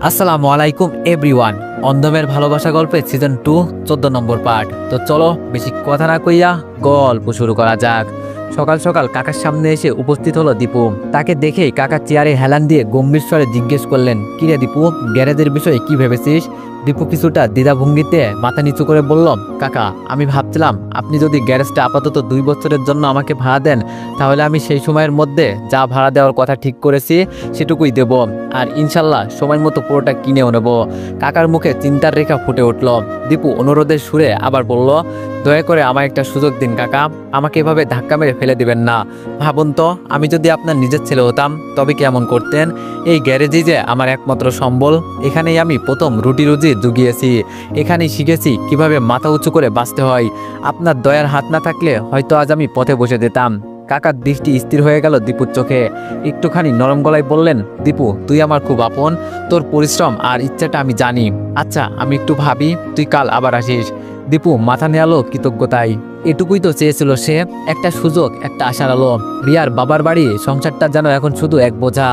আসসালামু আলাইকুম এভরিওয়ান। অন্ধমের ভালোবাসা গল্পের সিজন 2 14 নম্বর পার্ট। তো চলো বেশি কথা না কইয়া গল্প শুরু করা যাক। সকাল সকাল কাকার সামনে এসে উপস্থিত হলো দীপু। তাকে দেখেই কাকা চেয়ারে হেলান দিয়ে গম্ভীর স্বরে জিজ্ঞেস করলেন, কিরে দীপু, গ্যারেজের বিষয়ে কি ভেবেছিস? দীপু কিছুটা দ্বিধাভঙ্গিতে মাথা নিচু করে বলল, কাকা আমি ভাবছিলাম আপনি যদি গ্যারেজটা আপাতত 2 বছরের জন্য আমাকে ভাড়া দেন, তাহলে আমি সেই সময়ের মধ্যে যা ভাড়া দেওয়ার কথা ঠিক করেছি সেটুকুই দেব, আর ইনশাল্লাহ সময় মতো পুরোটা কিনেও নেব। কাকার মুখে চিন্তার রেখা ফুটে উঠল। দীপু অনুরোধের সুরে আবার বলল, দয়া করে আমায় একটা সুযোগ দিন কাকা, আমাকে এভাবে ধাক্কা মেরে ফেলে দিবেন না। ভাবুন তো, আমি যদি আপনার নিজের ছেলে হতাম তবে কেমন করতেন? এই গ্যারেজই যে আমার একমাত্র সম্বল, এখানেই আমি প্রথম রুটি রুজি জুগিয়েছি, এখানেই শিখেছি কিভাবে মাথা উঁচু করে বাঁচতে হয়। আপনার দয়ার হাত না থাকলে হয়তো আজ আমি পথে বসে যেতাম। কাকার দৃষ্টি স্থির হয়ে গেল দীপুর চোখে। একটুখানি নরম গলায় বললেন, দীপু তুই আমার খুব আপন, তোর পরিশ্রম আর ইচ্ছাটা আমি জানি। আচ্ছা আমি একটু ভাবি, তুই কাল আবার আসিস। দীপু মাথা নেয়ালো কৃতজ্ঞতায়। এটুকুই তো চেয়েছিল সে, একটা সুযোগ, একটা আশার আলো। রিয়ার বাবার বাড়ি সংসারটা যেন এখন শুধু এক বোঝা।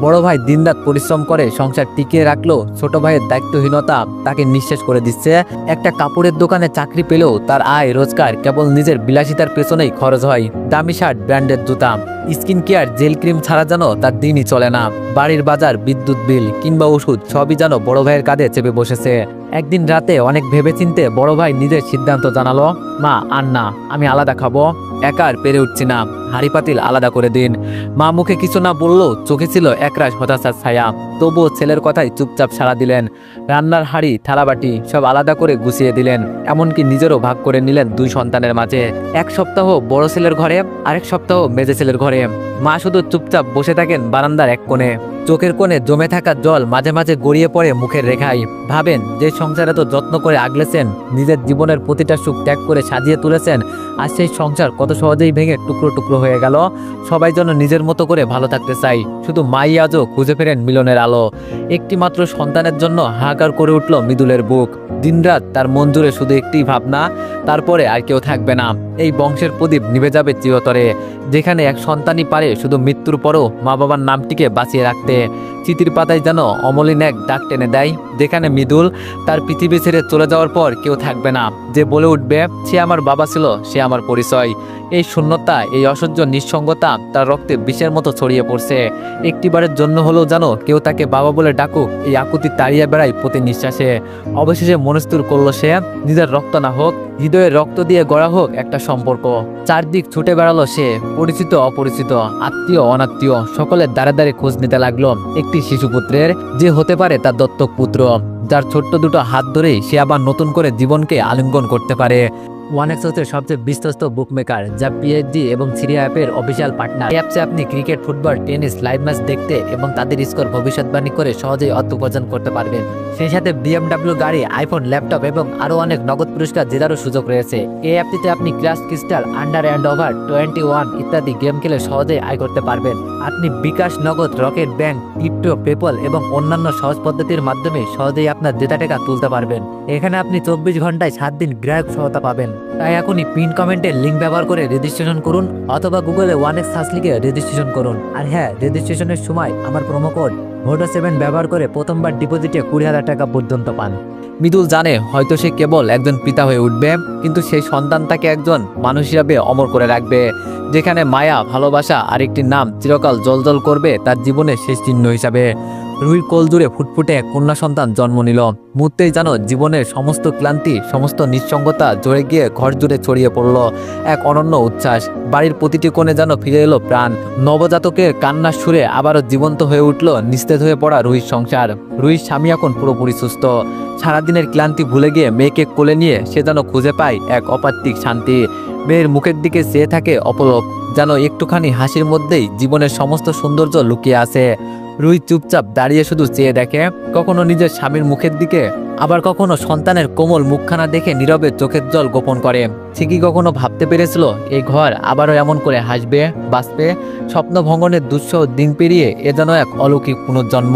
বড় ভাই দিনরাত পরিশ্রম করে সংসার টিকিয়ে রাখলো, ছোট ভাইয়ের দায়িত্বহীনতা তাকে নিঃশেষ করে দিচ্ছে। একটা কাপড়ের দোকানে চাকরি পেলেও তার আয় রোজগার কেবল নিজের বিলাসিতার পেছনেই খরচ হয়। দামি শার্ট, ব্র্যান্ডের জুতা, স্কিন কেয়ার, জেল ক্রিম ছাড়া যেন তার দিনই চলে না। বাড়ির বাজার, বিদ্যুৎ বিল কিংবা ওষুধ সবই যেন বড় ভাইয়ের কাঁধে চেপে বসেছে। একদিন রাতে অনেক ভেবেচিন্তে বড় ভাই নিজের সিদ্ধান্ত জানালো, মা আর না, আমি আলাদা খাবো, একা আর পেরে উঠছি না, হাঁড়ি পাতিল আলাদা করে দিন। মা মুখে কিছু না বললেও চোখে ছিল একরাশ হতাশার ছায়া। তবুও ছেলের কথায় চুপচাপ সাড়া দিলেন। রান্নার হাঁড়ি থালাবাটি সব আলাদা করে গুছিয়ে দিলেন, এমনকি নিজেরও ভাগ করে নিলেন 2 সন্তানের মাঝে। এক সপ্তাহ বড় ছেলের ঘরে, আরেক সপ্তাহ মেজে ছেলের ঘরে। মা শুধু চুপচাপ বসে থাকেন বারান্দার এক কোণে। চোখের কোণে জমে থাকা জল মাঝে মাঝে গড়িয়ে পড়ে মুখের রেখায়। ভাবেন, যে সংসার এত যত্ন করে আগলেছেন, নিজের জীবনের প্রতিটা সুখ ত্যাগ করে সাজিয়ে তুলেছেন, আর সেই সংসার কত সহজেই ভেঙে টুকরো টুকরো হয়ে গেল। সবাই যেন নিজের মতো করে ভালো থাকতে চাই, শুধু মাই আজও খুঁজে ফেরেন মিলনের আলো। একটি মাত্র সন্তানের জন্য হাহাকার করে উঠল মৃদুলের বুক। দিনরাত তার মন জুড়ে শুধু একটি ভাবনা, তারপরে আর কেউ থাকবে না, এই বংশের প্রদীপ নিভে যাবে চিরতরে। যেখানে এক সন্তানই পারে শুধু মৃত্যুর পরও মা বাবার নামটিকে বাঁচিয়ে রাখতে। চিঠির পাতায় যেন অমলিন এক দাগ টেনে দেয়, যেখানে মৃদুল তার পৃথিবী ছেড়ে চলে যাওয়ার পর কেউ থাকবে না যে বলে উঠবে, সে আমার বাবা ছিল, সে আমার পরিচয়। এই শূন্যতা, এই অসহ্য নিঃসঙ্গতা তার রক্তে বিষের মতো ছড়িয়ে পড়ছে। একটিবারের জন্য হলেও যেন কেউ তাকে বাবা বলে ডাকুক, এই আকুতি তাড়িয়ে বেড়ায় প্রতি নিঃশ্বাসে। অবশেষে মনস্থির করলো সে, নিজের রক্ত না হোক, হৃদয়ের রক্ত দিয়ে গড়া হোক একটা সম্পর্ক। চারদিক ছুটে বেড়ালো সে, পরিচিত অপরিচিত, আত্মীয় অনাত্মীয় সকলের দ্বারে দ্বারে খোঁজ নিতে লাগলো একটি শিশুপুত্রের, যে হতে পারে তার দত্তক পুত্র, যার ছোট্ট দুটো হাত ধরেই সে আবার নতুন করে জীবনকে আলিঙ্গন করতে পারে। ওয়ানএক্স হচ্ছে সবচেয়ে বিশ্বস্ত বুকমেকার, যা পিএইচডি এবং সিরিয়া অ্যাপের অফিসিয়াল পার্টনার। এই অ্যাপসে আপনি cricket, football, tennis live match দেখতে এবং তাদের স্কোর ভবিষ্যৎবাণী করে সহজেই অর্থ উপার্জন করতে পারবেন। সেই সাথে বিএমডব্লিউ গাড়ি, আইফোন, ল্যাপটপ এবং আরও অনেক নগদ পুরস্কার জেতারও সুযোগ রয়েছে। এই অ্যাপটিতে আপনি crash crystal, under and over 21 ইত্যাদি গেম খেলে সহজেই আয় করতে পারবেন। আপনি বিকাশ, নগদ, রকেট ব্যাংক, ক্রিপ্টো, পেপল এবং অন্যান্য সহজ পদ্ধতির মাধ্যমে সহজেই আপনার জেতা টাকা তুলতে পারবেন। এখানে আপনি 24 ঘন্টায় 7 দিন গ্রাহক সহায়তা পাবেন। তাই এখনই পিন কমেন্টের লিঙ্ক ব্যবহার করে রেজিস্ট্রেশন করুন, অথবা গুগলে ওয়ানএক্স সার্চ লিখে রেজিস্ট্রেশন করুন। আর হ্যাঁ, রেজিস্ট্রেশনের সময় আমার প্রোমো কোড VOTO7 ব্যবহার করে প্রথমবার ডিপোজিটে 20,000 টাকা পর্যন্ত পান। মৃদুল জানে হয়তো সে কেবল একজন পিতা হয়ে উঠবে, কিন্তু সেই সন্তান তাকে একজন মানুষ হিসাবে অমর করে রাখবে, যেখানে মায়া, ভালোবাসা আর একটি নাম চিরকাল জলজল করবে তার জীবনের শেষ চিহ্ন হিসাবে। রুহির কোল জুড়ে ফুটফুটে কন্যা সন্তান জন্ম নিল। মুহূর্তেই যেন জীবনের সমস্ত ক্লান্তি, সমস্ত নিঃসঙ্গতা জড়ে গিয়ে ঘর জুড়ে ছড়িয়ে পড়ল এক অনন্য উচ্ছ্বাস। বাড়ির প্রতিটি কোণে যেন ফিরে এলো প্রাণ। নবজাতকের কান্নার সুরে আবারও জীবন্ত হয়ে উঠল নিস্তেজ হয়ে পড়া রুহির সংসার। রুহির স্বামী এখন পুরোপুরি সুস্থ। সারাদিনের ক্লান্তি ভুলে গিয়ে মেয়েকে কোলে নিয়ে সে যেন খুঁজে পায় এক অপাত্তিক শান্তি। মেয়ের মুখের দিকে চেয়ে থাকে অপলক, যেন একটুখানি হাসির মধ্যেই জীবনের সমস্ত সৌন্দর্য লুকিয়ে আছে। রুহি চুপচাপ দাঁড়িয়ে শুধু চেয়ে দেখে, কখনো নিজের স্বামীর মুখের দিকে, আবার কখনো সন্তানের কোমল মুখখানা দেখে নীরবে চোখের জল গোপন করে। সে কি কখনো ভাবতে পেরেছিল এই ঘর আবারও এমন করে হাসবে, বাঁচবে? স্বপ্ন ভঙ্গনের দুঃসহ দিন পেরিয়ে এ যেন এক অলৌকিক পুনর্জন্ম।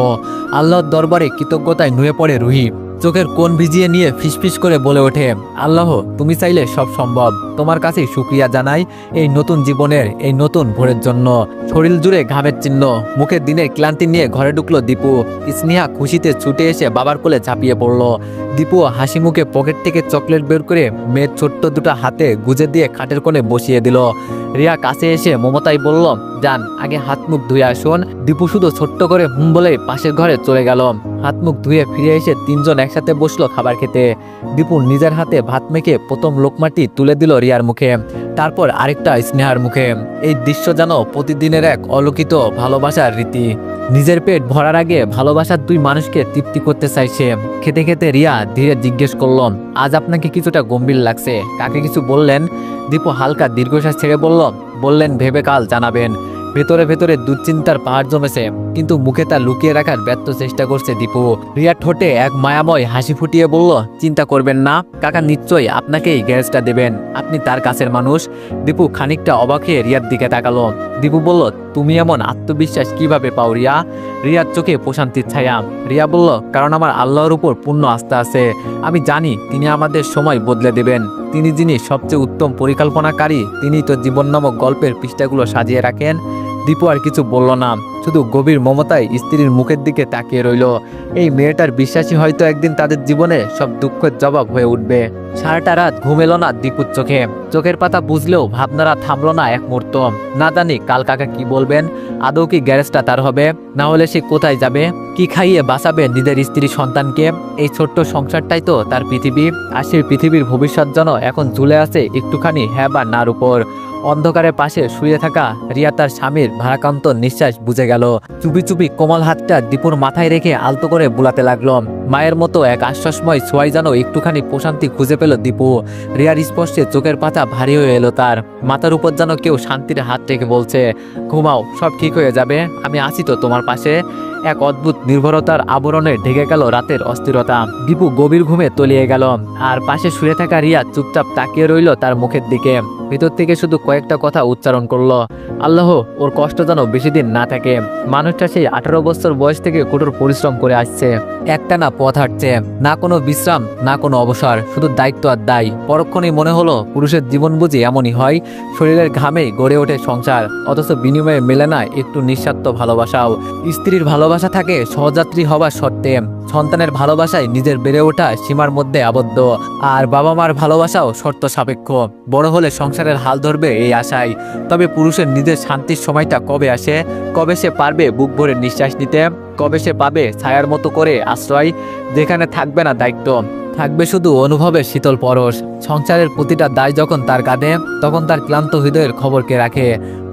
আল্লাহর দরবারে কৃতজ্ঞতায় নুয়ে পড়ে রুহি। চোখের কোণ ভিজিয়ে নিয়ে ফিসফিস করে বলে ওঠে, আল্লাহ তুমি চাইলে সব সম্ভব। তোমার কাছেই শুকরিয়া জানাই এই নতুন জীবনের, এই নতুন ভোরের জন্য। শরীর জুড়ে ঘামের চিহ্ন, মুখের দিনের ক্লান্তি নিয়ে ঘরে ঢুকলো দীপু। স্নেহা খুশিতে ছুটে এসে বাবার কোলে ঝাঁপিয়ে পড়লো। দীপু হাসি মুখে পকেট থেকে চকলেট বের করে মেয়ের ছোট্ট দুটো হাতে গুজে দিয়ে খাটের কোণে বসিয়ে দিল। রিয়া কাছে এসে মমতাই বলল, যান আগে হাত মুখ ধুয়ে আসুন। দীপু শুধু ছোট্ট করে হুম বলে পাশের ঘরে চলে গেল। হাত মুখ ধুয়ে ফিরে এসে তিনজন একসাথে বসলো খাবার খেতে। দীপু নিজের হাতে ভাত মেখে প্রথম লোকমাটি তুলে দিল রিয়ার মুখে, তারপর আরেকটা স্নেহার মুখে। এই দৃশ্য যেন প্রতিদিনের এক অলৌকিত ভালোবাসার রীতি। নিজের পেট ভরার আগে ভালোবাসার দুই মানুষকে তৃপ্তি করতে চাইছে। খেতে খেতে রিয়া ধীরে জিজ্ঞেস করল, আজ আপনাকে কিছুটা গম্ভীর লাগছে, কাকে কিছু বললেন? দীপু হালকা দীর্ঘশ্বাস ছেড়ে বললেন ভেবে কাল জানাবেন। ভেতরে ভেতরে দুশ্চিন্তার পাহাড় জমেছে, কিন্তু মুখে তা লুকিয়ে রাখার ব্যর্থ চেষ্টা করছে দীপু। রিয়ার ঠোঁটে এক মায়াময় হাসি ফুটিয়ে বলল, চিন্তা করবেন না, কাকা নিশ্চয়ই আপনাকেই গ্যারেজটা দেবেন, আপনি তার কাছের মানুষ। দীপু খানিকটা অবাক হয়ে রিয়ার দিকে তাকালো। দীপু বলল, তুমি এমন আত্মবিশ্বাস কিভাবে পাও রিয়া? রিয়ার চোখে প্রশান্তির ছায়া। রিয়া বলল, কারণ আমার আল্লাহর উপর পূর্ণ আস্থা আছে। আমি জানি তিনি আমাদের সময় বদলে দেবেন। তিনি যিনি সবচেয়ে উত্তম পরিকল্পনাকারী, তিনি তো জীবন নামক গল্পের পৃষ্ঠাগুলো সাজিয়ে রাখেন। দীপু আর কিছু বলল না, শুধু গভীর মমতায় স্ত্রীর মুখের দিকে তাকিয়ে রইল। এই মেয়েটার বিশ্বাসী হয়তো একদিন তাদের জীবনে সব দুঃখের জবাব হয়ে উঠবে। সারাটা রাত ঘুম এলো না দীপুর চোখে। চোখের পাতা বুঝলেও ভাবনারা থামলো না এক মুহূর্ত। না জানি কাল কাকা কি বলবেন, আদৌ কি গ্যারেজটা তার হবে, না হলে সে কোথায় যাবে, কি খাইয়ে বাঁচাবে নিজের স্ত্রী সন্তানকে? এই ছোট্ট সংসারটাই তো তার পৃথিবী, আর সেই পৃথিবীর ভবিষ্যৎ যেন এখন ঝুলে আছে একটুখানি হ্যাঁ বা নার উপর। অন্ধকারের পাশে শুয়ে থাকা রিয়া তার স্বামীর ভারাক্রান্ত নিঃশ্বাস বুঝে গেল। চুপি চুপি কোমল হাতটা দীপুর মাথায় রেখে আলতো করে বুলাতে লাগলো। মায়ের মতো এক আশ্বাসময় ছোঁয়ায় যেন একটুখানি প্রশান্তি খুঁজে পেল দীপু। রিয়ার স্পর্শে চোখের পাতা ভারী হয়ে এলো তার। মাথার উপর যেন কেউ শান্তির হাত রেখে বলছে, ঘুমাও, সব ঠিক হয়ে যাবে, আমি আছি তো তোমার পাশে। এক অদ্ভুত নির্ভরতার আবরণে ঢেকে গেল রাতের অস্থিরতা। দীপু গভীর ঘুমে তলিয়ে গেল, আর পাশে শুয়ে থাকা রিয়া চুপচাপ তাকিয়ে রইল তার মুখের দিকে। ভিতর থেকে শুধু কয়েকটা কথা উচ্চারণ করলো, আল্লাহ ওর কষ্ট যেন বেশি দিন না থাকে। মানুষটা সেই 18 বছর বয়স থেকে কঠোর পরিশ্রম করে আসছে, একটানা পথ হাঁটছে, না কোনো বিশ্রাম, না কোনো অবসর, শুধু দায়িত্ব আর দায়। পরক্ষণেই মনে হলো পুরুষের জীবন বুঝি এমনই হয়, শরীরের ঘামেই গড়ে ওঠে সংসার, অথচ বিনিময়ে মেলে না একটু নিঃস্বার্থ ভালোবাসাও। স্ত্রীর ভালোবাসা থাকে সহযাত্রী হবার শর্তে, সন্তানের ভালোবাসায় নিজের বেড়ে ওঠা সীমার মধ্যে আবদ্ধ, আর বাবা মার ভালোবাসাও শর্ত সাপেক্ষ। বড় হলে সংসারের হাল ধরবে এই আশায়। তবে পুরুষের নিজের শান্তির সময়টা কবে আসে, কবে সে পারবে বুক ভরে নিঃশ্বাস নিতে, কবে সে পাবে ছায়ার মতো করে আশ্রয়, যেখানে থাকবে না দায়িত্ব, থাকবে শুধু অনুভবের শীতল পরশ। সংসারের প্রতিটা দায় যখন তার কাঁধে, তখন তার ক্লান্ত হৃদয়ের খবর কে রাখে?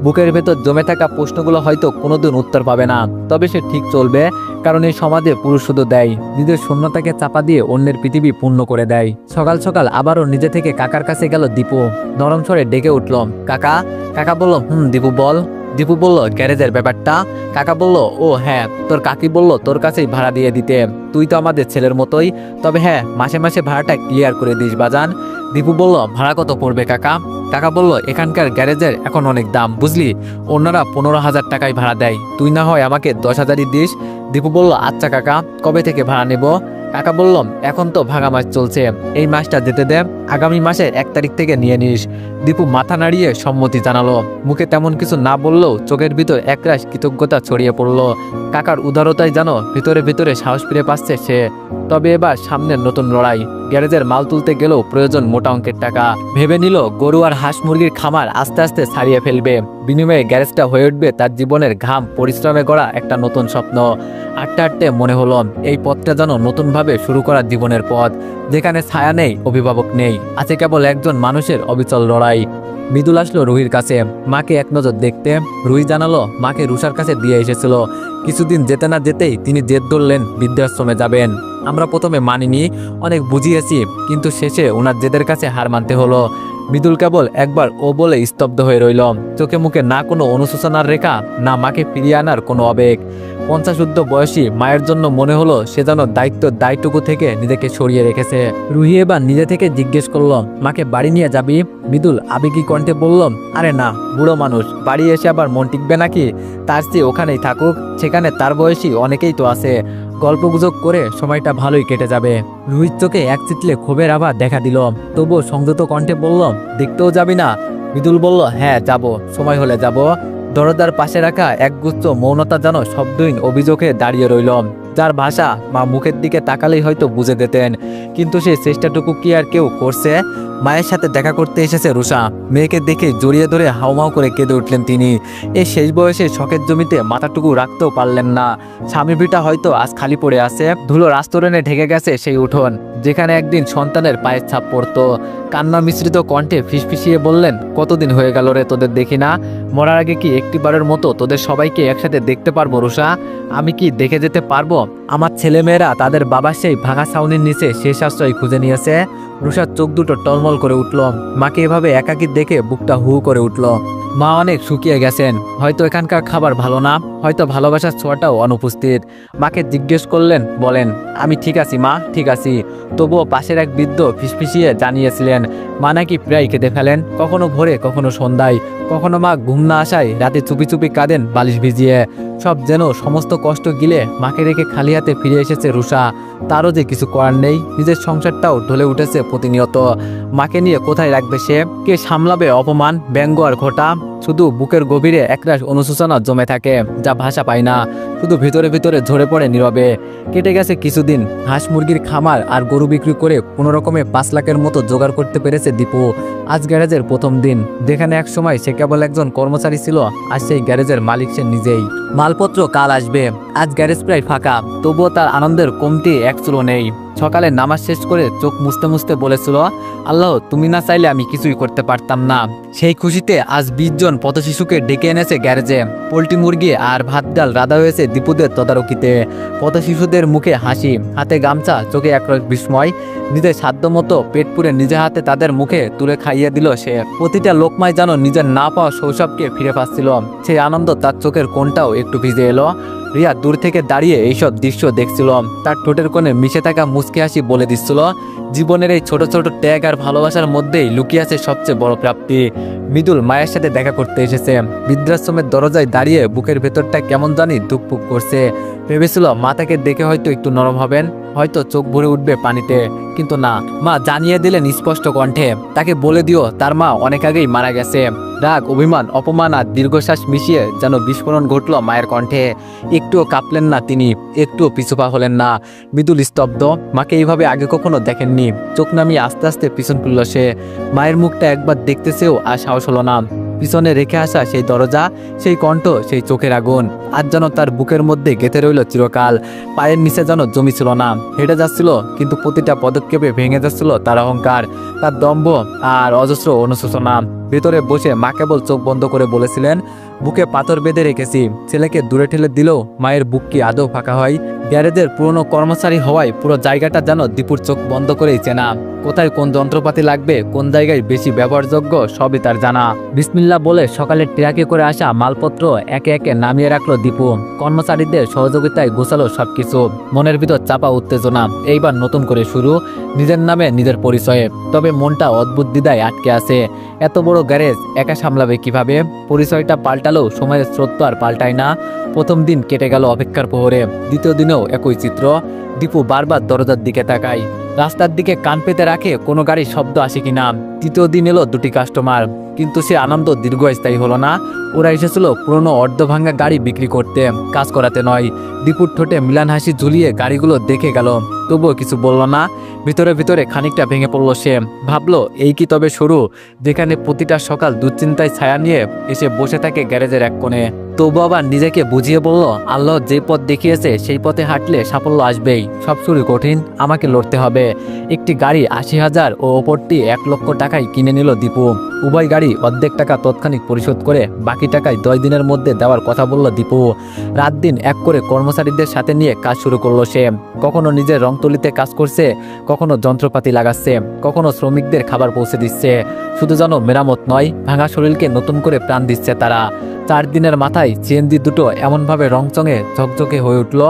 বুকের ভেতর জমে থাকা প্রশ্নগুলো হয়তো কোনোদিন উত্তর পাবে না, তবে সে ঠিক চলবে, কারণ এই সমাজে পুরুষ শুধু দেয়, নিজের শূন্যতাকে চাপা দিয়ে অন্যের পৃথিবী পূর্ণ করে দেয়। সকাল সকাল আবারও নিজে থেকে কাকার কাছে গেল দীপু। নরম স্বরে ডেকে উঠল, কাকা। কাকা বলল, দীপু বল। দীপু বলল, গ্যারেজের ব্যাপারটা। কাকা বলল, ও হ্যাঁ, তোর কাকি বলল তোর কাছেই ভাড়া দিয়ে দিতে, তুই তো আমাদের ছেলের মতোই, তবে হ্যাঁ মাসে মাসে ভাড়াটা ক্লিয়ার করে দিস বাজান। দীপু বলল, ভাড়া কত পড়বে কাকা? কাকা বলল, এখানকার গ্যারেজের এখন অনেক দাম বুঝলি, অন্যরা 15,000 টাকায় ভাড়া দেয়, তুই না হয় আমাকে 10,000ই দিস। দীপু বলল, আচ্ছা কাকা, কবে থেকে ভাড়া নেব? কাকা বলল, এখন তো ভাঙা মাস চলছে, এই মাসটা যেতে দে, আগামী মাসের 1 তারিখ থেকে নিয়ে নিস। দীপু মাথা নাড়িয়ে সম্মতি জানালো। মুখে তেমন কিছু না বললেও চোখের ভিতর একরাশ কৃতজ্ঞতা ছড়িয়ে পড়ল। কাকার উদারতায় যেন ভিতরে ভিতরে সাহস ফিরে পাচ্ছে সে। তবে এবার সামনের নতুন লড়াই। গ্যারেজের মাল তুলতে গেলেও প্রয়োজন মোটা অঙ্কের টাকা। ভেবে নিল গরু আর হাঁস মুরগির খামার আস্তে আস্তে ছাড়িয়ে ফেলবে, বিনিময়ে গ্যারেজটা হয়ে উঠবে তার জীবনের ঘাম পরিশ্রমে গড়া একটা নতুন স্বপ্ন। আটটা আটটে মনে হলো এই পথটা যেন নতুনভাবে শুরু করা জীবনের পথ, যেখানে ছায়া নেই, অভিভাবক নেই, আছে কেবল একজন মানুষের অবিচল লড়াই। মৃদুল আসলো রুহির কাছে, মাকে এক নজর দেখতে। রুহি জানালো মাকে রুষার কাছে দিয়ে এসেছিল। কিছুদিন যেতে না যেতেই তিনি জেদ ধরলেন বৃদ্ধাশ্রমে যাবেন। আমরা প্রথমে মানিনি, অনেক বুঝিয়েছি, কিন্তু শেষে ওনার জেদের কাছে হার মানতে হলো। মৃদুল কেবল একবার ও বলে স্তব্ধ হয়ে রইল, চোখে মুখে না কোনো অনুশোচনার রেখা, না মাকে ফিরিয়ে আনার কোনো আবেগ। 50 বয়সী মায়ের জন্য মনে হলো সে যেন দায়টুকু থেকে নিজেকে সরিয়ে রেখেছে। রুহি এবার নিজে থেকে জিজ্ঞেস করলো, মাকে বাড়ি নিয়ে যাবি? মৃদুল আবেগী কণ্ঠে বলল, আরে না, বুড়ো মানুষ, বাড়ি এসে আবার মন টিকবে নাকি? তার চেয়ে ওখানেই থাকুক, সেখানে তার বয়সী অনেকেই তো আছে। গল্পগুজব করে সময়টা ভালোই কেটে যাবে। রুহির চোখে এক চিটলে ক্ষোভের আভা দেখা দিল, তবুও সংযত কণ্ঠে বলল, দেখতেও যাবি না? মৃদুল বলল, হ্যাঁ যাব, সময় হলে যাব। দরজার পাশে রাখা একগুচ্ছ মৌনতা যেন শব্দহীন অভিযোগে দাঁড়িয়ে রইল, যার ভাষা মা মুখের দিকে তাকালেই হয়তো বুঝে দিতেন। কিন্তু সেই চেষ্টাটুকু কি আর কেউ করছে? মায়ের সাথে দেখা করতে এসেছে রুষা। মেয়েকে দেখে জড়িয়ে ধরে হাউমাউ করে কেঁদে উঠলেন তিনি। এই শেষ বয়সে শখের জমিতে মাথাটুকু রাখতেও পারলেন না। স্বামী ভিটা হয়তো আজ খালি পড়ে আছে, ধুলোর আস্তরণে ঢেকে গেছে সেই উঠোন যেখানে একদিন সন্তানের পায়ের ছাপ পড়তো। কান্না মিশ্রিত কণ্ঠে ফিসফিসিয়ে বললেন, কতদিন হয়ে গেল রে তোদের দেখি না। মরার আগে কি একটিবারের মতো তোদের সবাইকে একসাথে দেখতে পারবো রুষা? আমি কি দেখে যেতে পারবো? আমার ছেলেমেয়েরা তাদের বাবার সেই ভাঙা ছাউনির নিচে শেষ আশ্রয় খুঁজে নিয়েছে। রুষার চোখ দুটো টলমল করে উঠল। মাকে এভাবে একাকী দেখে বুকটা হু করে উঠল। মা অনেক শুকিয়ে গেছেন, হয়তো এখানকার খাবার ভালো না, হয়তো ভালোবাসার ছোঁয়াটাও অনুপস্থিত। মাকে জিজ্ঞেস করলেন, বলেন, আমি ঠিক আছি মা, ঠিক আছি। তবুও পাশের এক বৃদ্ধ ফিসফিসিয়ে জানিয়েছিলেন মা নাকি প্রায় কেঁদে ফেলেন, কখনো ভোরে কখনো সন্ধ্যায়, কখনো মা ঘুম না আসায় রাতে চুপি চুপি কাঁদেন বালিশ ভিজিয়ে। সব যেন সমস্ত কষ্ট গিলে মাকে রেখে খালি হাতে ফিরে এসেছে রুষা। তারও যে কিছু করার নেই, নিজের সংসারটাও ঢলে উঠেছে প্রতিনিয়ত। মাকে নিয়ে কোথায় রাখবে সে? কে সামলাবে অপমান, ব্যঙ্গ আর ঘটা? শুধু বুকের গভীরে একরাশ অনুশোচনা জমে থাকে, যা ভাষা পায় না, শুধু ভিতরে ভিতরে ঝরে পড়ে নীরবে। কেটে গেছে কিছুদিন। হাঁস মুরগির খামার আর গরু বিক্রি করে কোনো রকমে 5 লাখের মতো জোগাড় করতে পেরেছে দীপু। আজ গ্যারেজের প্রথম দিন, যেখানে এক সময় সে কেবল একজন কর্মচারী ছিল, আজ সেই গ্যারেজের মালিক সে নিজেই। মালপত্র কাল আসবে, আজ গ্যারেজ প্রায় ফাঁকা, তবুও তার আনন্দের কমতি এক চুলো নেই। সকালে নামাজ শেষ করে চোখ মুছতে মুছতে বলেছিল, আল্লাহ তুমি না চাইলে আমি কিছুই করতে পারতাম না। সেই খুশিতে আজ 20 জন পথশিশুকে ডেকে এনেছে গ্যারেজে। পোল্ট্রি মুরগি আর ভাত ডাল রাধা হয়েছে দীপুদের তদারকিতে। পথশিশুদের মুখে হাসি, হাতে গামছা, চোখে একরস বিস্ময়। নিজের সাধ্যমতো পেট পুরে নিজে হাতে তাদের মুখে তুলে খাইয়ে দিল সে। প্রতিটা লোকমায় যেন নিজের না পাওয়া শৈশবকে ফিরে পাচ্ছিল। সেই আনন্দ তার চোখের কোণটাও একটু ভিজে এলো। রিয়া দূর থেকে দাঁড়িয়ে এইসব দৃশ্য দেখছিল। তার ঠোঁটের কোণে মিশে থাকা মুচকি হাসি বলে দিচ্ছিল, জীবনের এই ছোট ছোট ত্যাগ আর ভালোবাসার মধ্যেই লুকিয়ে আছে সবচেয়ে বড় প্রাপ্তি। মৃদুল মায়ের সাথে দেখা করতে এসেছে। বৃদ্ধাশ্রমের দরজায় দাঁড়িয়ে বুকের ভেতরটা কেমন জানি ধুকপুক করছে। ভেবেছিল মা তাকে দেখে হয়তো একটু নরম হবেন, হয়তো চোখ ভরে উঠবে পানিতে, কিন্তু না। মা জানিয়ে দিলেন স্পষ্ট কণ্ঠে, তাকে বলে দিও তার মা অনেক আগেই মারা গেছে। রাগ, অভিমান, অপমান আর দীর্ঘশ্বাস মিশিয়ে যেন বিস্ফোরণ ঘটল মায়ের কণ্ঠে। একটুও কাঁপলেন না তিনি, একটুও পিছুপা হলেন না। মৃদুল স্তব্ধ। মাকে এইভাবে আগে কখনো দেখেননি। চোখ নামিয়ে আস্তে আস্তে পিছন ফিরল সে। মায়ের মুখটা একবার দেখতেছেও আর সাহস হলো না। পিছনে রেখে আসা সেই দরজা, সেই কণ্ঠ, সেই চোখের আগুন আজ যেন তার বুকের মধ্যে গেঁথে রইল চিরকাল। পায়ের নিচে যেন জমি ছিল না। হেঁটে যাচ্ছিল, কিন্তু প্রতিটা পদক্ষেপে ভেঙে যাচ্ছিল তার অহংকার, তার দম্ভ আর অজস্র অনুশোচনা। ভেতরে বসে মা কেবল চোখ বন্ধ করে বলেছিলেন, বুকে পাথর বেঁধে রেখেছি। ছেলেকে দূরে ঠেলে দিলেও মায়ের বুক কি আদৌ ফাঁকা হয়? গ্যারেজের পুরনো কর্মচারী হওয়ায় পুরো জায়গাটা যেন দীপুর চোখ বন্ধ করেই চেনা। কোথায় কোন যন্ত্রপাতি লাগবে, কোন জায়গায় বেশি ব্যবহারযোগ্য, সবই তার জানা। বিসমিল্লাহ বলে সকালে ট্রাকে করে আসা মালপত্র একে একে নামিয়ে রাখলো দীপু। কর্মচারীদের সহযোগিতায় গোছালো সবকিছু। মনের ভিতর চাপা উত্তেজনা, এইবার নতুন করে শুরু, নিজের নামে নিজের পরিচয়ে। তবে মনটা অদ্ভুত দ্বিধায় আটকে আছে। এত বড় গ্যারেজ একা সামলাবে কিভাবে? পরিচয়টা পাল্টালেও সময়ের স্রোত তো আর পাল্টায় না। প্রথম দিন কেটে গেল অপেক্ষার প্রহরে। দ্বিতীয় দিনেও একই চিত্র। দীপু বারবার দরজার দিকে তাকায়, রাস্তার দিকে কান পেতে রাখে কোনো গাড়ির শব্দ আসে কিনা। তৃতীয় দিন এলো 2টি কাস্টমার, কিন্তু সে আনন্দ দীর্ঘস্থায়ী হলো না। ওরা এসেছিল পুরনো অর্ধভাঙ্গা গাড়ি বিক্রি করতে, কাজ করাতে নয়। দীপুর ঠোঁটে মিলান হাসি ঝুলিয়ে গাড়িগুলো দেখে গেল, তবুও কিছু বলল না। ভিতরে ভিতরে খানিকটা ভেঙে পড়ল সে। ভাবলো, এই কি তবে শুরু, যেখানে প্রতিটা সকাল দুশ্চিন্তায় ছায়া নিয়ে এসে বসে থাকে গ্যারেজের এক কোণে। তবু আবার নিজেকে বুঝিয়ে বলল, আল্লাহ যে পথ দেখিয়েছে সেই পথে হাঁটলে সাফল্য আসবেই। সব শুরু কঠিন, আমাকে লড়তে হবে। একটি গাড়ি 80,000 ও অপরটি 1 লক্ষ টাকায় কিনে নিল দীপু। উভয় গাড়ি অর্ধেক টাকা তৎক্ষণিক পরিশোধ করে বাকি টাকায় 10 দিনের মধ্যে দেওয়ার কথা বলল দীপু। রাত দিন এক করে কর্মচারীদের সাথে নিয়ে কাজ শুরু করলো সে। কখনো নিজের রংতুলিতে কাজ করছে, কখনো যন্ত্রপাতি লাগাচ্ছে, কখনো শ্রমিকদের খাবার পৌঁছে দিচ্ছে। শুধু যেন মেরামত নয়, ভাঙা শরীরকে নতুন করে প্রাণ দিচ্ছে তারা। 4 দিনের মাথায় সিএনজি দুটো এমনভাবে রংচঙে ঝকঝকে হয়ে উঠল,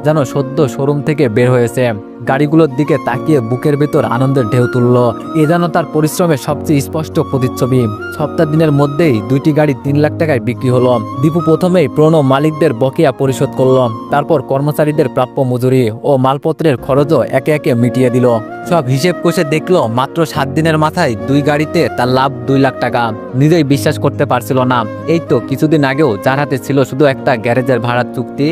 যেন সদ্য শোরুম থেকে বের হয়েছে। গাড়িগুলোর দিকে তাকিয়ে বুকের ভেতর আনন্দের ঢেউ তুলল। এ যেন তার পরিশ্রমের সবচেয়ে স্পষ্ট প্রতিচ্ছবি। সপ্তাহ দিনের মধ্যেই 2টি গাড়ি 3 লাখ টাকায় বিক্রি হলো। দীপু প্রথমেই পুরনো মালিকদের বকেয়া পরিশোধ করল, তারপর কর্মচারীদের প্রাপ্য মজুরি ও মালপত্রের খরচও একে একে মিটিয়ে দিল। সব হিসেব কষে দেখলো মাত্র 7 দিনের মাথায় 2 গাড়িতে তার লাভ 2 লাখ টাকা। নিজেই বিশ্বাস করতে পারছিল না। এই তো কিছুদিন আগেও যার হাতে ছিল শুধু একটা গ্যারেজের ভাড়ার চুক্তি,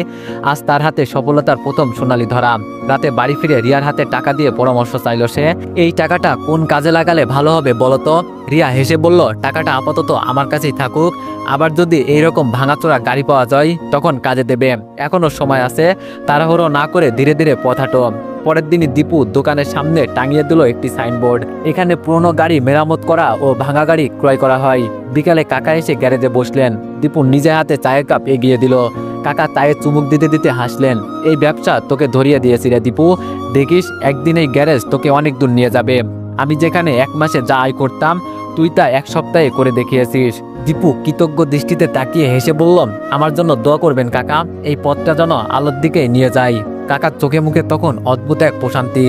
আজ তার হাতে সফলতার প্রথম সোনালি ধরা। রাতে বাড়ি ফিরে রিয়ার হাতে টাকা দিয়ে পরামর্শ চাইল সে। এই টাকাটা কোন কাজে লাগালে ভালো হবে বলতো? রিয়া হেসে বলল, টাকাটা আপাতত আমার কাছেই থাকুক, আবার যদি এইরকম ভাঙাচোরা গাড়ি পাওয়া যায় তখন কাজে দেবে। এখনো সময় আছে, তাড়াহুড়ো না করে ধীরে ধীরে পথ হাঁটো। পরের দিনই দীপু দোকানের সামনে টাঙিয়ে দিল একটি সাইনবোর্ড। এখানে পুরনো গাড়ি মেরামত করা ও ভাঙা গাড়ি ক্রয় করা হয়। বিকালে কাকা এসে গ্যারেজে বসলেন। দীপু নিজে হাতে চায়ের কাপ এগিয়ে দিল। কাকা চায়ে চুমুক দিতে দিতে হাসলেন। এই ব্যবসা তোকে ধরিয়ে দিয়েছি রে দীপু, দেখিস একদিন এই গ্যারেজ তোকে অনেক দূর নিয়ে যাবে। আমি যেখানে 1 মাসে যা আয় করতাম তুই তা 1 সপ্তাহে করে দেখিয়েছিস। দীপু কৃতজ্ঞ দৃষ্টিতে তাকিয়ে হেসে বলল, আমার জন্য দোয়া করবেন কাকা, এই পথটা যেন আলোর দিকে নিয়ে যায়। কাকার চোখে মুখে তখন অদ্ভুত এক প্রশান্তি,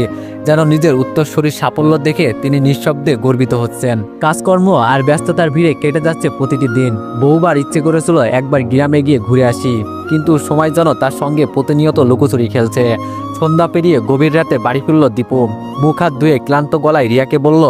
যেন নিজের উত্তরসূরির সাফল্য দেখে তিনি নিঃশব্দে গর্বিত হচ্ছেন। কাজকর্ম আর ব্যস্ততার ভিড়ে কেটে যাচ্ছে প্রতিটি দিন। বহুবার ইচ্ছে করেছিল একবার গ্রামে গিয়ে ঘুরে আসি, কিন্তু সময় যেন তার সঙ্গে প্রতিনিয়ত লুকোচুরি খেলছে। সন্ধ্যা পেরিয়ে গভীর রাতে বাড়ি ফিরল দীপু। মুখ হাত ধুয়ে ক্লান্ত গলায় রিয়াকে বলল,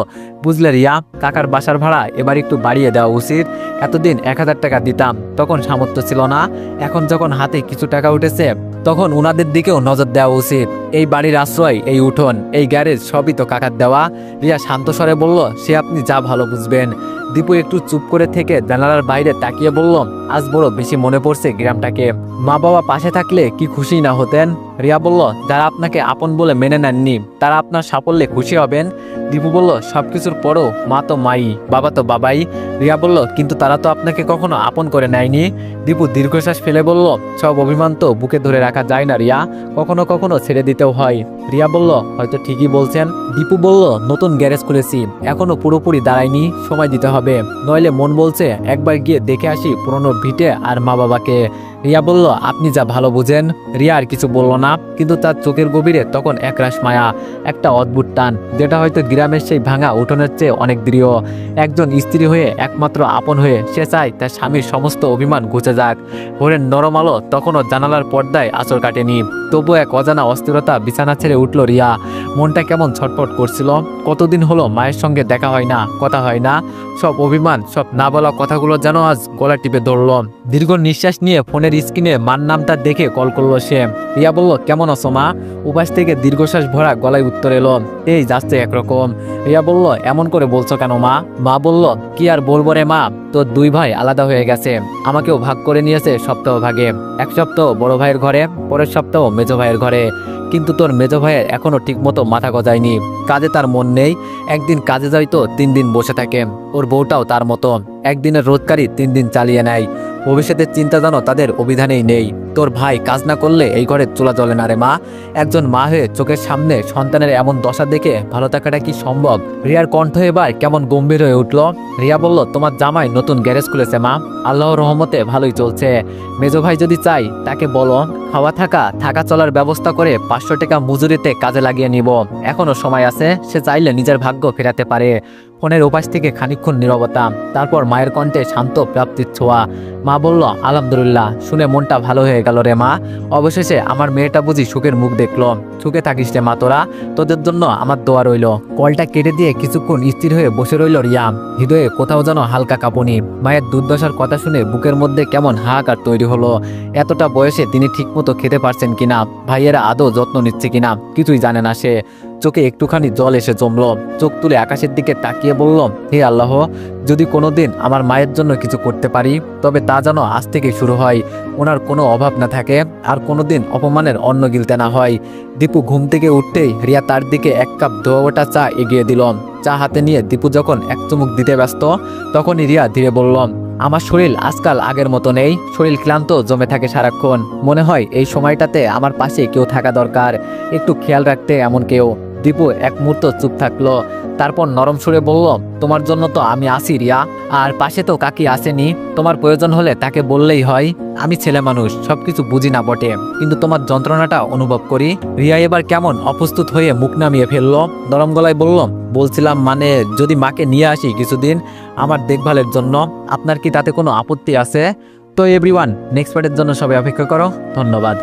বুঝলে রিয়া, কাকার বাসার ভাড়া এবার একটু বাড়িয়ে দেওয়া উচিত। এতদিন 1000 টাকা দিতাম, তখন সামর্থ্য ছিল না। এখন যখন হাতে কিছু টাকা উঠেছে তখন উনাদের দিকেও নজর দেওয়া উচিত। এই বাড়ির আশ্রয়, এই উঠোন, এই গ্যারেজ সবই তো কাকার দেওয়া। রিয়া শান্ত স্বরে বলল, সে আপনি যা ভালো বুঝবেন। দীপু একটু চুপ করে থেকে জানালার বাইরে তাকিয়ে বলল, আজ বড় বেশি মনে পড়ছে গ্রামটাকে। মা বাবা পাশে থাকলে কি খুশি না হতেন। রিয়া বলল, যারা আপনাকে আপন বলে মেনে নেননি তারা আপনার সাফল্যে খুশি হবেন। দীপু বলল, সবকিছুর পরও মা তো মাই, বাবা তো বাবাই। রিয়া বলল, কিন্তু তারা তো আপনাকে কখনো আপন করে নেয়নি। দীপু দীর্ঘশ্বাস ফেলে বলল, সব অভিমান তো বুকে ধরে রাখা যায় না রিয়া, কখনো কখনো ছেড়ে দিতেও হয়। রিয়া বলল, হয়তো ঠিকই বলছেন। দীপু বলল, নতুন গ্যারেজ খুলেছি, এখনো পুরোপুরি দাঁড়ায়নি, সময় দিতে হবে। নইলে মন বলছে একবার গিয়ে দেখে আসি পুরনো ভিটে আর মা বাবাকে। রিয়া বলল, আপনি যা ভালো বুঝেন। রিয়া আর কিছু বলল না, কিন্তু তার চোখের গভীরে তখন একরাশ মায়া, একটা অদ্ভুত টান, যেটা হয়তো গ্রামের সেই ভাঙা উঠোনের চেয়ে অনেক দৃঢ়। একজন স্ত্রী হয়ে, একমাত্র আপন হয়ে সে চায় তার স্বামীর সমস্ত অভিমান ঘুচে যাক। ভোরের নরম আলো তখনও জানালার পর্দায় আঁচড় কাটেনি, তবু এক অজানা অস্থিরতা বিছানা ছেড়ে উঠল রিয়া। মনটা কেমন ছটফট করছিল। কতদিন হলো মায়ের সঙ্গে দেখা হয় না, কথা হয় না। সব অভিমান, সব না বলা কথাগুলো যেন আজ গলা টিপে ধরল। দীর্ঘ নিঃশ্বাস নিয়ে ফোনের স্ক্রিনে মার নামটা দেখে কল করলো সে। রিয়া বলল, কেমন আছো মা? উপাস থেকে দীর্ঘশ্বাস ভরা গলায় উত্তর এলো, এই যাচ্ছে একরকম। রিয়া বলল, এমন করে বলছো কেন মা? মা বলল, কি আর বলবো রে মা, তোর 2 ভাই আলাদা হয়ে গেছে, আমাকেও ভাগ করে নিয়েছে সপ্তাহ ভাগে। 1 সপ্তাহ বড় ভাইয়ের ঘরে, পরের সপ্তাহ মেজো ভাইয়ের ঘরে। কিন্তু তোর মেজো ভাইয়ের এখনো ঠিকমতো মাথা গজায়নি, কাজে তার মন নেই। একদিন কাজে যাই তো 3 দিন বসে থাকে। ওর বউটাও তার মতো, একদিনের রোজগারি 3 দিন চালিয়ে নেয়। ভবিষ্যতের চিন্তা যেন তাদের অভিধানেই নেই। তোর ভাই কাজ না করলে এই ঘরে চলা চলে না রে মা। একজন মা হয়ে চোখের সামনে সন্তানের এমন দশা দেখে ভালো থাকাটা কি সম্ভব? রিয়ার কণ্ঠ এবার কেমন গম্ভীর হয়ে উঠল। রিয়া বলল, তোমার জামাই নতুন গ্যারেজ খুলেছে মা, আল্লাহর রহমতে ভালোই চলছে। মেজো ভাই যদি চাই তাকে বলো, খাওয়া থাকা চলার ব্যবস্থা করে 500 টাকা মজুরিতে কাজে লাগিয়ে নিব। এখনো সময় আছে, সে চাইলে নিজের ভাগ্য ফেরাতে পারে। ফোনের ওপাশ থেকে খানিকক্ষণ নীরবতা, তারপর মায়ের কণ্ঠে শান্ত প্রাপ্তির ছোঁয়া। মা বলল, আলহামদুলিল্লাহ, শুনে মনটা ভালো হয়ে গেল রে মা। অবশেষে আমার মেয়েটা বুঝি সুখের মুখ দেখলো। সুখে থাকিস রে মা তোরা, তোদের জন্য আমার দোয়া রইল। কলটা কেটে দিয়ে কিছুক্ষণ স্থির হয়ে বসে রইল রিয়া। হৃদয়ে কোথাও যেন হালকা কাঁপুনি। মায়ের দুর্দশার কথা শুনে বুকের মধ্যে কেমন হাহাকার তৈরি হলো। এতটা বয়সে তিনি ঠিকমতো খেতে পারছেন কিনা, ভাইয়েরা আদৌ যত্ন নিচ্ছে কিনা, কিছুই জানে না সে। চোখে একটুখানি জল এসে জমল। চোখ তুলে আকাশের দিকে তাকিয়ে বলল, হে আল্লাহ, যদি কোনোদিন আমার মায়ের জন্য কিছু করতে পারি তবে তা যেন আজ থেকে শুরু হয়। ওনার কোনো অভাব না থাকে, আর কোনোদিন অপমানের অন্ন গিলতে না হয়। দীপু ঘুম থেকে উঠতেই রিয়া তার দিকে 1 কাপ ধোয়া ওঠা চা এগিয়ে দিল। চা হাতে নিয়ে দীপু যখন এক চুমুক দিতে ব্যস্ত, তখনই রিয়া ধীরে বলল, আমার শরীর আজকাল আগের মতো নেই। শরীর ক্লান্ত, জমে থাকে সারাক্ষণ। মনে হয় এই সময়টাতে আমার পাশে কেউ থাকা দরকার, একটু খেয়াল রাখতে এমন কেউ। দীপু এক মুহূর্ত চুপ থাকলো, তারপর নরম সুরে বলল, তোমার জন্য তো আমি আছি রিয়া, আর পাশে তো কাকি আসেনি, তোমার প্রয়োজন হলে তাকে বললেই হয়। আমি ছেলে মানুষ, সবকিছু বুঝি না বটে, কিন্তু তোমার যন্ত্রণাটা অনুভব করি। রিয়া এবার কেমন অপ্রস্তুত হয়ে মুখ নামিয়ে ফেললো, নরম গলায় বলল, বলছিলাম মানে যদি মাকে নিয়ে আসি কিছুদিন আমার দেখভালের জন্য, আপনার কি তাতে কোনো আপত্তি আছে? তো এভরিওয়ান, নেক্সট পার্টের জন্য সবাই অপেক্ষা করো। ধন্যবাদ।